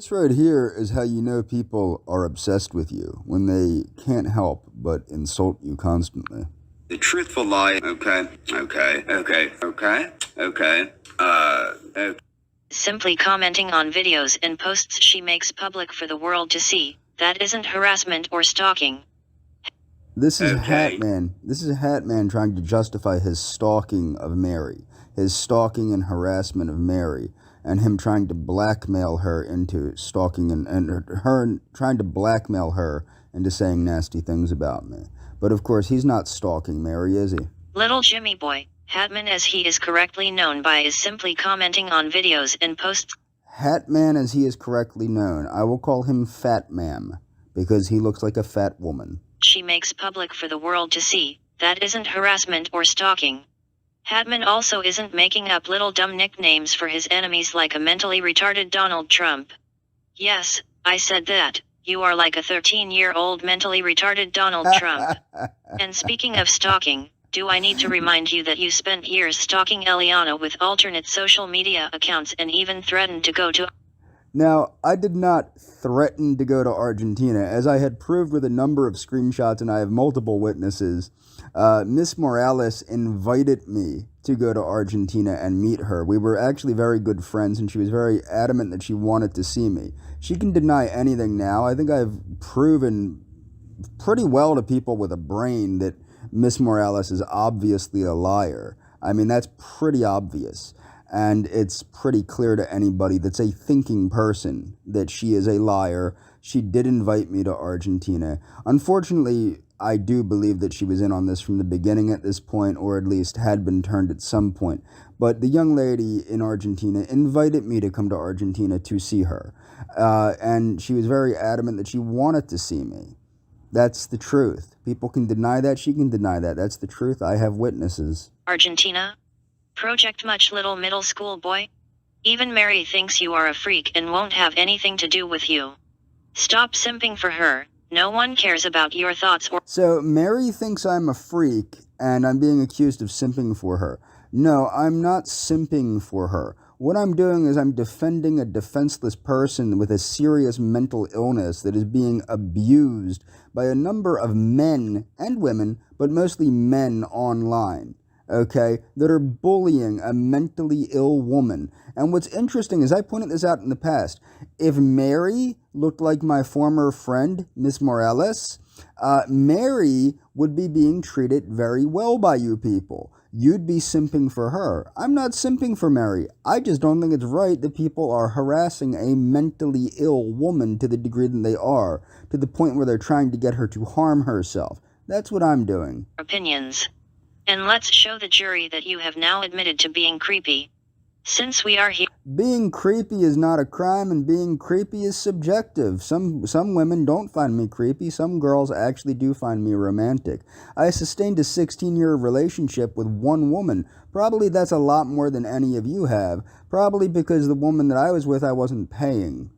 This right here is how you know people are obsessed with you, when they can't help but insult you constantly. The truthful lie. Okay. Simply commenting on videos and posts she makes public for the world to see. That isn't harassment or stalking. This is Okay. Hatman. This is Hatman trying to justify his stalking of Mary, his stalking and harassment of Mary, and him trying to blackmail her into stalking and her trying to blackmail her into saying nasty things about me. But of course, he's not stalking Mary, is he? Little Jimmy Boy, Hatman as he is correctly known by, is simply commenting on videos and posts. Hatman as he is correctly known. I will call him Fatma'am, because he looks like a fat woman. She makes public for the world to see. That isn't harassment or stalking. Hatman also isn't making up little dumb nicknames for his enemies like a mentally retarded Donald Trump. Yes, I said that. You are like a 13-year-old mentally retarded Donald Trump. And speaking of stalking, do I need to remind you that you spent years stalking Eliana with alternate social media accounts and even threatened to go to... Now, I did not threaten to go to Argentina, as I had proved with a number of screenshots, and I have multiple witnesses. Miss Morales invited me to go to Argentina and meet her. We were actually very good friends, and she was very adamant that she wanted to see me. She can deny anything now. I think I've proven pretty well to people with a brain that Miss Morales is obviously a liar. I mean, that's pretty obvious. And it's pretty clear to anybody that's a thinking person that she is a liar. She did invite me to Argentina. Unfortunately, I do believe that she was in on this from the beginning at this point, or at least had been turned at some point. But the young lady in Argentina invited me to come to Argentina to see her. And she was very adamant that she wanted to see me. That's the truth. People can deny that. She can deny that. That's the truth. I have witnesses. Argentina? Project Much Little Middle School Boy? Even Mary thinks you are a freak and won't have anything to do with you. Stop simping for her. No one cares about your thoughts or... So Mary thinks I'm a freak and I'm being accused of simping for her. No, I'm not simping for her. What I'm doing is I'm defending a defenseless person with a serious mental illness that is being abused by a number of men and women, but mostly men online. Okay, that are bullying a mentally ill woman. And what's interesting is I pointed this out in the past. If Mary looked like my former friend, Miss Morales, Mary would be being treated very well by you people. You'd be simping for her. I'm not simping for Mary. I just don't think it's right that people are harassing a mentally ill woman to the degree that they are, to the point where they're trying to get her to harm herself. That's what I'm doing. Opinions. And let's show the jury that you have now admitted to being creepy. Since we are here... Being creepy is not a crime, and being creepy is subjective. Some women don't find me creepy. Some girls actually do find me romantic. I sustained a 16-year relationship with one woman. Probably that's a lot more than any of you have. Probably because the woman that I was with, I wasn't paying.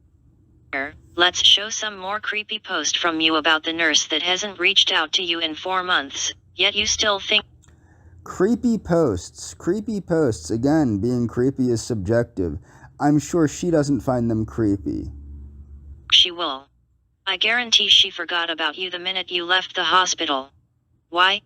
Let's show some more creepy post from you about the nurse that hasn't reached out to you in 4 months, yet you still think... Creepy posts. Again, being creepy is subjective. I'm sure she doesn't find them creepy. She will. I guarantee she forgot about you the minute you left the hospital. Why?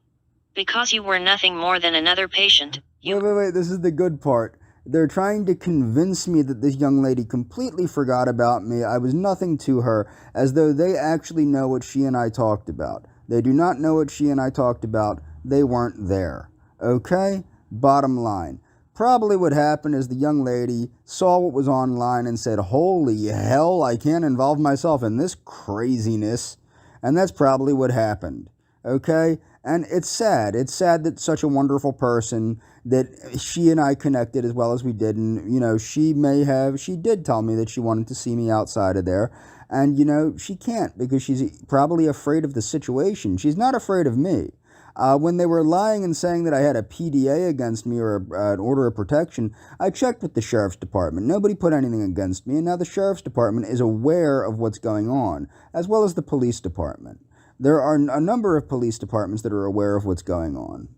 Because you were nothing more than another patient. Wait, this is the good part. They're trying to convince me that this young lady completely forgot about me. I was nothing to her, as though they actually know what she and I talked about. They do not know what she and I talked about. They weren't there. Okay? Bottom line. Probably what happened is the young lady saw what was online and said, holy hell, I can't involve myself in this craziness. And that's probably what happened. Okay? And it's sad. It's sad that such a wonderful person, that she and I connected as well as we did. And, she did tell me that she wanted to see me outside of there. And, she can't, because she's probably afraid of the situation. She's not afraid of me. When they were lying and saying that I had a PDA against me, or an order of protection, I checked with the sheriff's department. Nobody put anything against me, and now the sheriff's department is aware of what's going on, as well as the police department. There are a number of police departments that are aware of what's going on.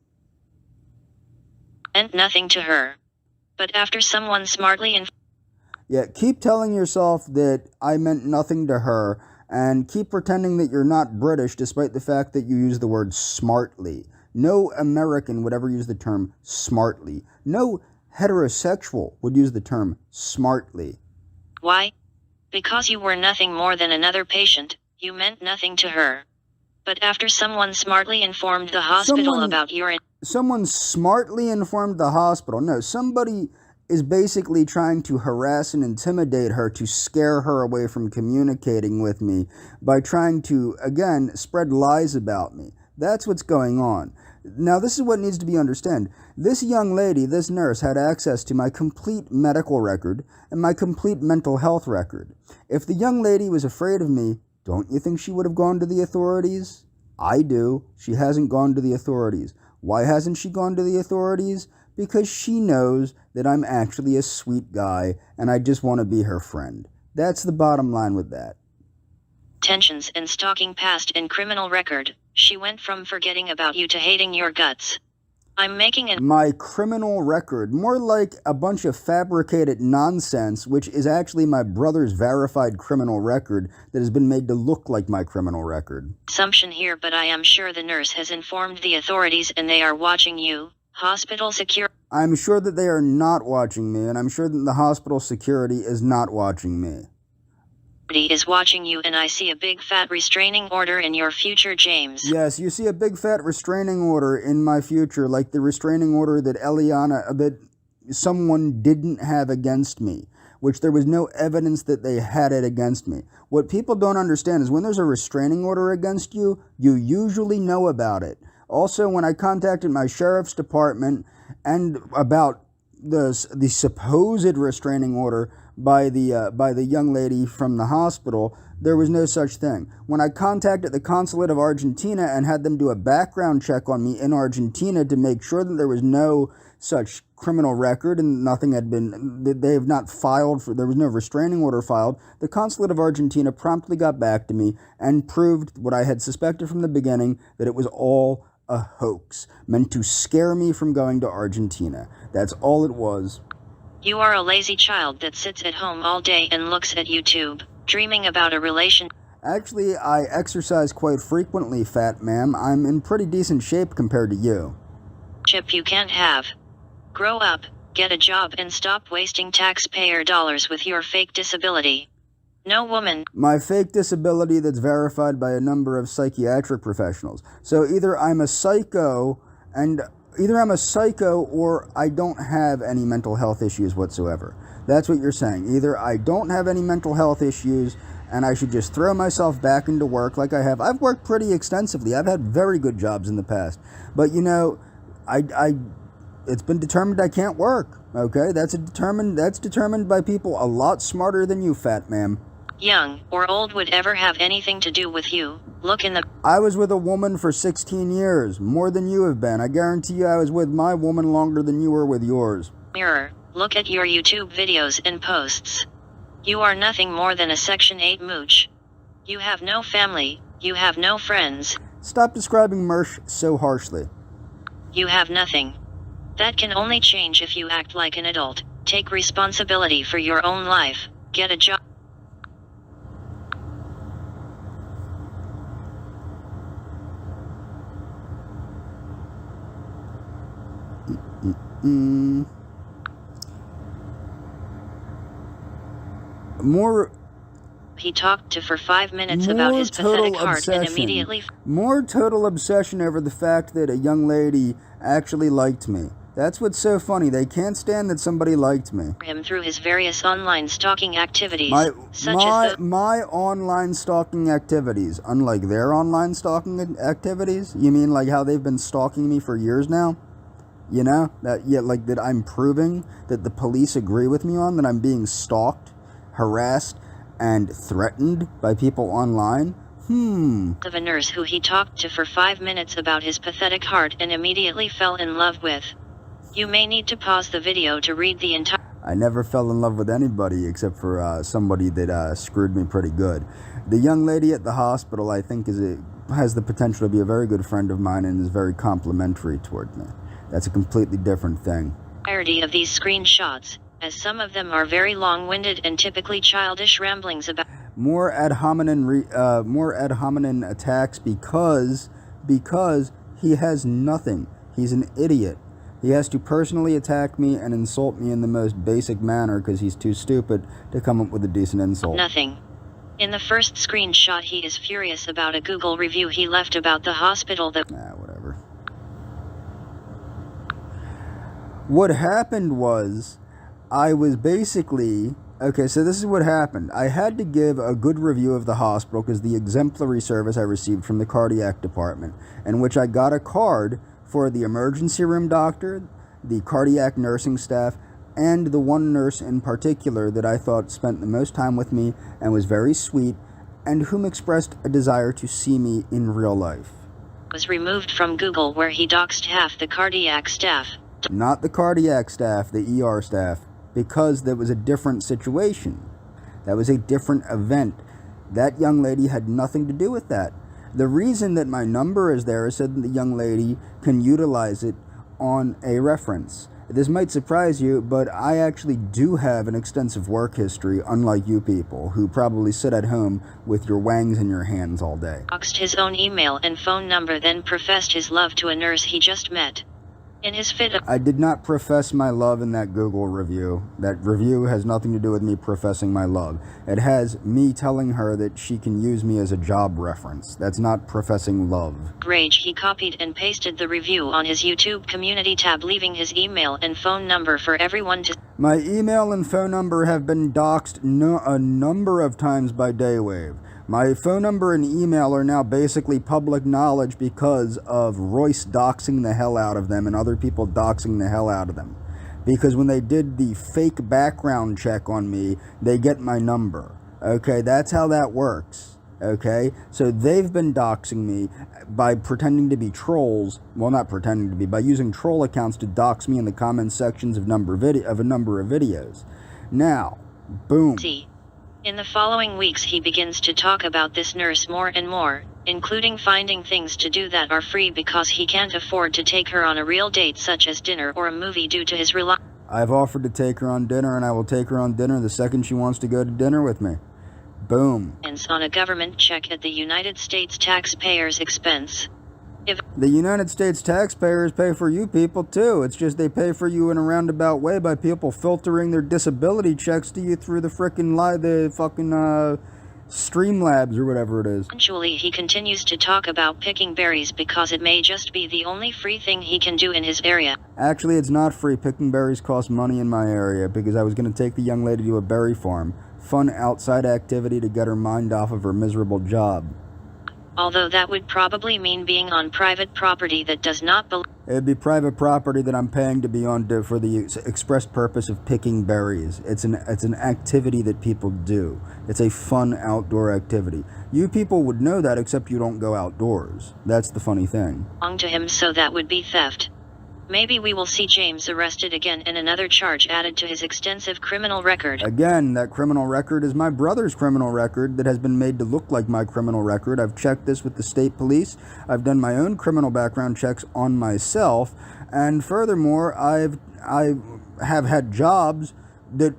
And nothing to her. But after someone smartly Yeah, keep telling yourself that I meant nothing to her, and keep pretending that you're not British despite the fact that you use the word smartly. No American would ever use the term smartly. No heterosexual would use the term smartly. Why? Because you were nothing more than another patient, you meant nothing to her. But after someone smartly informed the hospital about your... Someone smartly informed the hospital. No, somebody is basically trying to harass and intimidate her to scare her away from communicating with me by trying to, again, spread lies about me. That's what's going on. Now, this is what needs to be understood. This young lady, this nurse, had access to my complete medical record and my complete mental health record. If the young lady was afraid of me, don't you think she would have gone to the authorities? I do. She hasn't gone to the authorities. Why hasn't she gone to the authorities? Because she knows that I'm actually a sweet guy and I just want to be her friend. That's the bottom line with that. Tensions and stalking past and criminal record, she went from forgetting about you to hating your guts. I'm making my criminal record, more like a bunch of fabricated nonsense, which is actually my brother's verified criminal record that has been made to look like my criminal record. Assumption here, but I am sure the nurse has informed the authorities and they are watching you. Hospital security. I'm sure that they are not watching me, and I'm sure that the hospital security is not watching me. Is watching you, and I see a big fat restraining order in your future, James. Yes, you see a big fat restraining order in my future, like the restraining order that that someone didn't have against me, which there was no evidence that they had it against me. What people don't understand is when there's a restraining order against you, you usually know about it. Also, when I contacted my sheriff's department and about the supposed restraining order by the young lady from the hospital, there was no such thing. When I contacted the consulate of Argentina and had them do a background check on me in Argentina to make sure that there was no such criminal record and nothing had been, they have not filed for, there was no restraining order filed, the consulate of Argentina promptly got back to me and proved what I had suspected from the beginning, that it was all a hoax, meant to scare me from going to Argentina. That's all it was. You are a lazy child that sits at home all day and looks at YouTube, dreaming about a relation. Actually, I exercise quite frequently, Fatma'am. I'm in pretty decent shape compared to you. Chip you can't have. Grow up, get a job, and stop wasting taxpayer dollars with your fake disability. No woman. My fake disability that's verified by a number of psychiatric professionals. So either I'm a psycho or I don't have any mental health issues whatsoever. That's what you're saying. Either I don't have any mental health issues and I should just throw myself back into work like I have. I've worked pretty extensively. I've had very good jobs in the past. But you know, it's been determined I can't work. Okay? That's determined by people a lot smarter than you, Fatma'am. Young or old would ever have anything to do with you. Look in the... I was with a woman for 16 years, more than you have been. I guarantee you I was with my woman longer than you were with yours. Mirror, look at your YouTube videos and posts. You are nothing more than a Section 8 mooch. You have no family, you have no friends. Stop describing Mersh so harshly. You have nothing. That can only change if you act like an adult. Take responsibility for your own life. Get a job. He talked to for 5 minutes about his pathetic heart and immediately... More total obsession over the fact that a young lady actually liked me. That's what's so funny. They can't stand that somebody liked me. Him through his various online stalking activities, my online stalking activities, unlike their online stalking activities. You mean like how they've been stalking me for years now? You know, that I'm proving that the police agree with me on, that I'm being stalked, harassed, and threatened by people online. Of a nurse who he talked to for 5 minutes about his pathetic heart and immediately fell in love with. You may need to pause the video to read the entire... I never fell in love with anybody except for somebody that screwed me pretty good. The young lady at the hospital, I think, has the potential to be a very good friend of mine and is very complimentary toward me. That's a completely different thing. Of these screenshots, as some of them are very long-winded and typically childish ramblings about more ad hominem attacks because he has nothing. He's an idiot. He has to personally attack me and insult me in the most basic manner because he's too stupid to come up with a decent insult. nothing. In the first screenshot, he is furious about a Google review he left about the hospital that Whatever. What happened was, I was basically... Okay, so this is what happened. I had to give a good review of the hospital because the exemplary service I received from the cardiac department, in which I got a card for the emergency room doctor, the cardiac nursing staff, and the one nurse in particular that I thought spent the most time with me and was very sweet, and whom expressed a desire to see me in real life. was removed from Google, where he doxed half the cardiac staff. Not the cardiac staff, the ER staff, because that was a different situation. That was a different event. That young lady had nothing to do with that. The reason that my number is there is so that the young lady can utilize it on a reference. This might surprise you, but I actually do have an extensive work history, unlike you people, who probably sit at home with your wangs in your hands all day. Doxed his own email and phone number, then professed his love to a nurse he just met. In his fit of I did not profess my love in that Google review. That review has nothing to do with me professing my love. It has me telling her that she can use me as a job reference. That's not professing love. rage, he copied and pasted the review on his YouTube community tab, leaving his email and phone number for everyone to... My email and phone number have been doxed a number of times by Daywave. My phone number and email are now basically public knowledge because of Royce doxing the hell out of them and other people doxing the hell out of them. Because when they did the fake background check on me, they get my number. Okay, that's how that works. Okay, so they've been doxing me by pretending to be trolls. Well, not pretending to be, by using troll accounts to dox me in the comment sections of a number of videos. Now, boom. In the following weeks, he begins to talk about this nurse more and more, including finding things to do that are free because he can't afford to take her on a real date such as dinner or a movie due to his I've offered to take her on dinner, and I will take her on dinner the second she wants to go to dinner with me. Boom. on a government check at the United States taxpayers' expense. The United States taxpayers pay for you people too. It's just they pay for you in a roundabout way by people filtering their disability checks to you through the fucking Streamlabs or whatever it is. Eventually, he continues to talk about picking berries because it may just be the only free thing he can do in his area. Actually, it's not free. Picking berries costs money in my area because I was going to take the young lady to a berry farm. Fun outside activity to get her mind off of her miserable job. Although that would probably mean being on private property that does not belong. It'd be private property that I'm paying to be on for the express purpose of picking berries. It's an activity that people do. It's a fun outdoor activity. You people would know that, except you don't go outdoors. That's the funny thing. To him, so that would be theft. Maybe we will see James arrested again and another charge added to his extensive criminal record. Again, that criminal record is my brother's criminal record that has been made to look like my criminal record. I've checked this with the state police. I've done my own criminal background checks on myself. And furthermore, I have had jobs that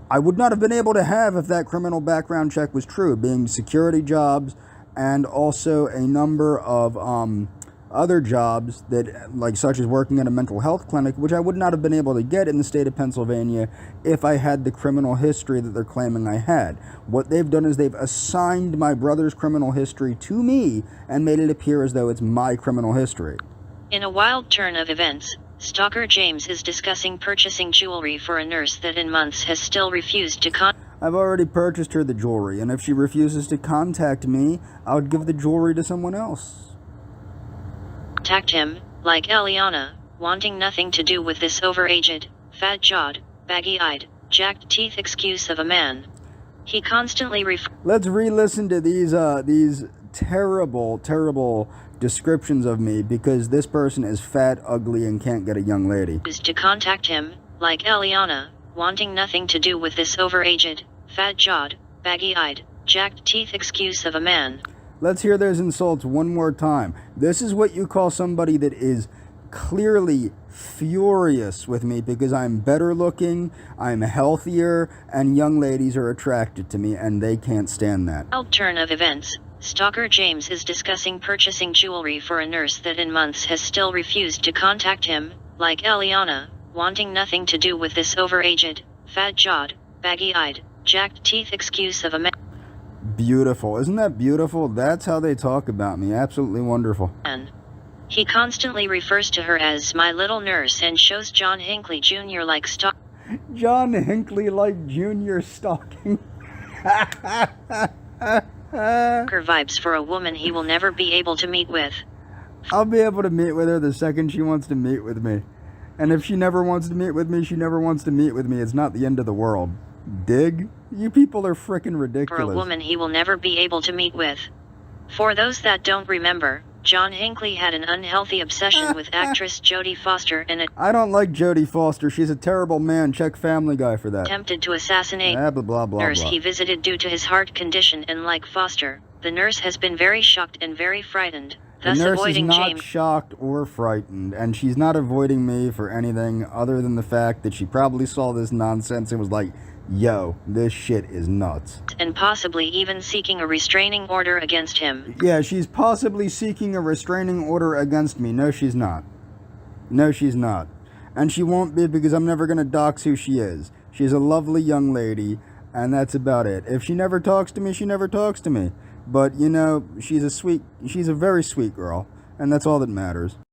I would not have been able to have if that criminal background check was true, being security jobs and also a number of other jobs that, like, such as working at a mental health clinic, which I would not have been able to get in the state of Pennsylvania if I had the criminal history that they're claiming I had. What they've done is they've assigned my brother's criminal history to me and made it appear as though it's my criminal history. In a wild turn of events, stalker James is discussing purchasing jewelry for a nurse that in months has still refused to I've already purchased her the jewelry, and if she refuses to contact me, I would give the jewelry to someone else. Contact him, like Eliana, wanting nothing to do with this overaged, fat-jawed, baggy-eyed, jacked teeth excuse of a man. He constantly Let's re-listen to these terrible, terrible descriptions of me because this person is fat, ugly, and can't get a young lady. To contact him, like Eliana, wanting nothing to do with this overaged, fat-jawed, baggy-eyed, jacked teeth excuse of a man. Let's hear those insults one more time. This is what you call somebody that is clearly furious with me because I'm better looking, I'm healthier, and young ladies are attracted to me, and they can't stand that. Wild turn of events. Stalker James is discussing purchasing jewelry for a nurse that in months has still refused to contact him, like Eliana, wanting nothing to do with this overaged, fat-jawed, baggy-eyed, jacked teeth excuse of a man. Beautiful. Isn't that beautiful? That's how they talk about me. Absolutely wonderful. He constantly refers to her as my little nurse and shows John Hinckley Jr. like stalker John Hinckley like Junior stalking. vibes for a woman he will never be able to meet with. I'll be able to meet with her the second she wants to meet with me. And if she never wants to meet with me, she never wants to meet with me. It's not the end of the world. Dig? You people are frickin' ridiculous. For a woman he will never be able to meet with. For those that don't remember, John Hinckley had an unhealthy obsession with actress Jodie Foster and I don't like Jodie Foster. She's a terrible man. Check Family Guy for that. attempted to assassinate Blah, blah, blah, nurse blah. he visited due to his heart condition, and like Foster, the nurse has been very shocked and very frightened, The thus nurse is avoiding not James. shocked or frightened, and she's not avoiding me for anything other than the fact that she probably saw this nonsense and was like, yo, this shit is nuts. And possibly even seeking a restraining order against him. Yeah, she's possibly seeking a restraining order against me. No, she's not. No, she's not. And she won't be, because I'm never going to dox who she is. She's a lovely young lady, and that's about it. If she never talks to me, she never talks to me. But, you know, she's a very sweet girl, and that's all that matters.